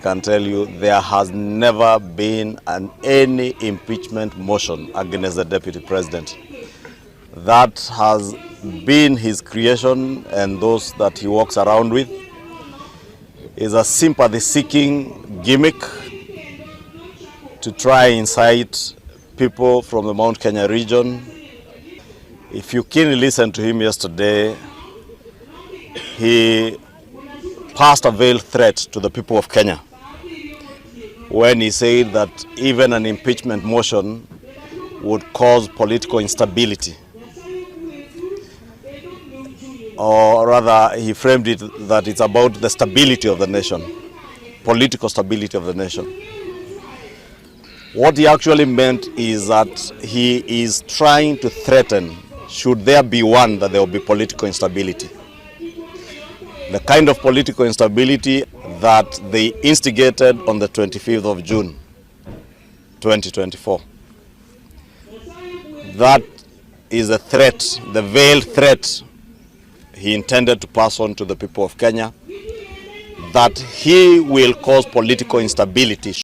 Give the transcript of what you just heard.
can tell you there has never been any impeachment motion against the Deputy President. That has been his creation, and those that he walks around with is a sympathy-seeking gimmick to try and incite people from the Mount Kenya region. If you keenly listened to him yesterday, he passed a veiled threat to the people of Kenya when he said that even an impeachment motion would cause political instability. Or rather, he framed it that it's about the stability of the nation, political stability of the nation. What he actually meant is that he is trying to threaten, should there be one, that there will be political instability. The kind of political instability that they instigated on the 25th of June, 2024. That is a threat, the veiled threat he intended to pass on to the people of Kenya, that he will cause political instability